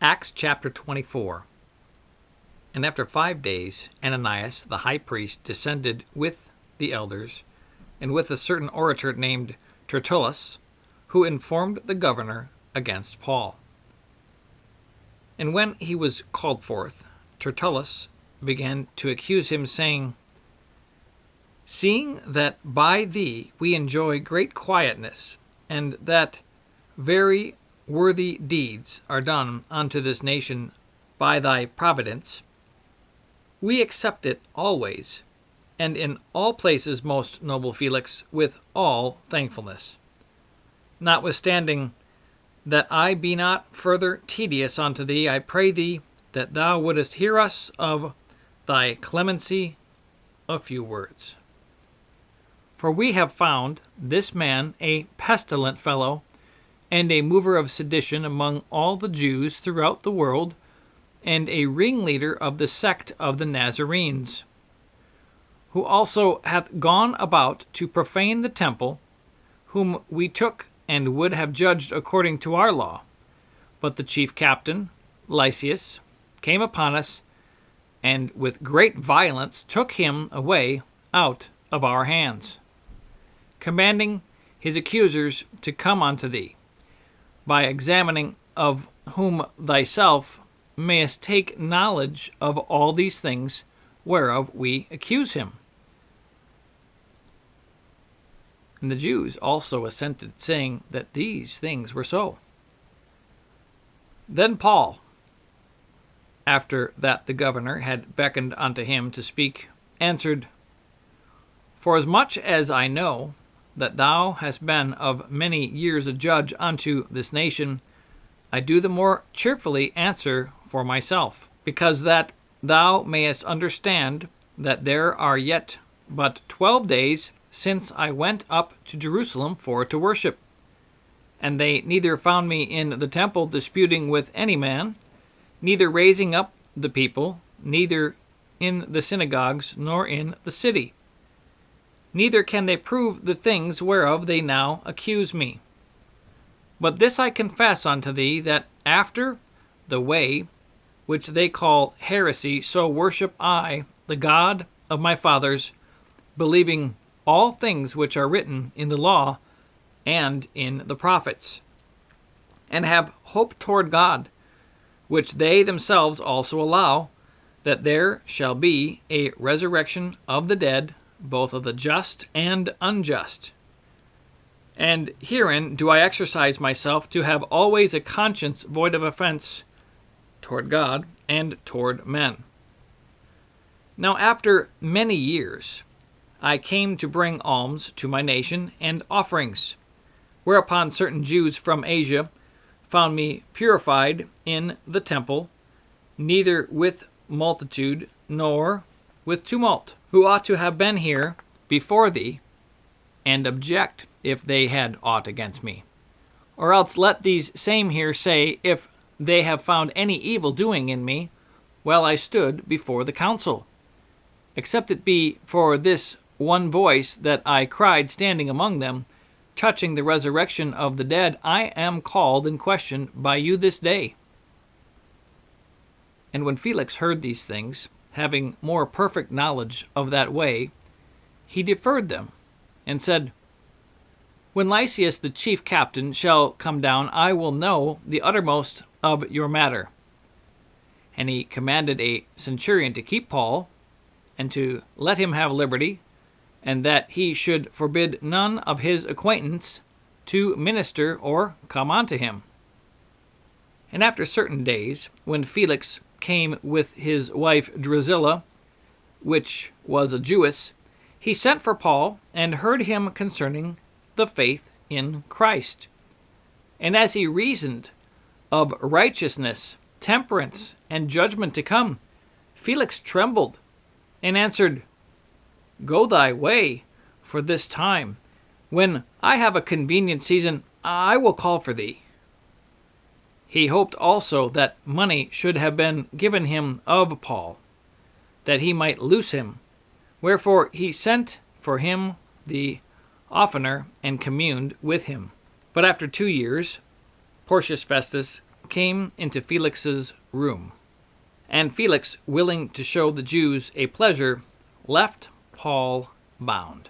Acts chapter 24. And after 5 days, Ananias the high priest descended with the elders, and with a certain orator named Tertullus, who informed the governor against Paul. And when he was called forth, Tertullus began to accuse him, saying, Seeing that by thee we enjoy great quietness, and that very worthy deeds are done unto this nation by thy providence, we accept it always, and in all places, most noble Felix, with all thankfulness. Notwithstanding that I be not further tedious unto thee, I pray thee that thou wouldest hear us of thy clemency a few words. For we have found this man a pestilent fellow, and a mover of sedition among all the Jews throughout the world, and a ringleader of the sect of the Nazarenes, who also hath gone about to profane the temple, whom we took and would have judged according to our law. But the chief captain, Lysias, came upon us, and with great violence took him away out of our hands, commanding his accusers to come unto thee, by examining of whom thyself mayest take knowledge of all these things whereof we accuse him. And the Jews also assented, saying that these things were so. Then Paul, after that the governor had beckoned unto him to speak, answered, Forasmuch as I know that thou hast been of many years a judge unto this nation, I do the more cheerfully answer for myself, because that thou mayest understand that there are yet but 12 days since I went up to Jerusalem for to worship. And they neither found me in the temple disputing with any man, neither raising up the people, neither in the synagogues, nor in the city. Neither can they prove the things whereof they now accuse me. But this I confess unto thee, that after the way which they call heresy, so worship I the God of my fathers, believing all things which are written in the law and in the prophets, and have hope toward God, which they themselves also allow, that there shall be a resurrection of the dead, both of the just and unjust. And herein do I exercise myself to have always a conscience void of offense toward God and toward men. Now after many years I came to bring alms to my nation and offerings, whereupon certain Jews from Asia found me purified in the temple, neither with multitude nor with tumult, who ought to have been here before thee, and object if they had aught against me. Or else let these same here say, if they have found any evil doing in me, while I stood before the council. Except it be for this one voice that I cried standing among them, touching the resurrection of the dead, I am called in question by you this day. And when Felix heard these things, having more perfect knowledge of that way, he deferred them, and said, When Lysias the chief captain shall come down, I will know the uttermost of your matter. And he commanded a centurion to keep Paul, and to let him have liberty, and that he should forbid none of his acquaintance to minister or come unto him. And after certain days, when Felix came with his wife Drusilla, which was a Jewess, he sent for Paul, and heard him concerning the faith in Christ. And as he reasoned of righteousness, temperance, and judgment to come, Felix trembled, and answered, Go thy way for this time. When I have a convenient season, I will call for thee. He hoped also that money should have been given him of Paul, that he might loose him. Wherefore he sent for him the oftener, and communed with him. But after 2 years, Porcius Festus came into Felix's room, and Felix, willing to show the Jews a pleasure, left Paul bound.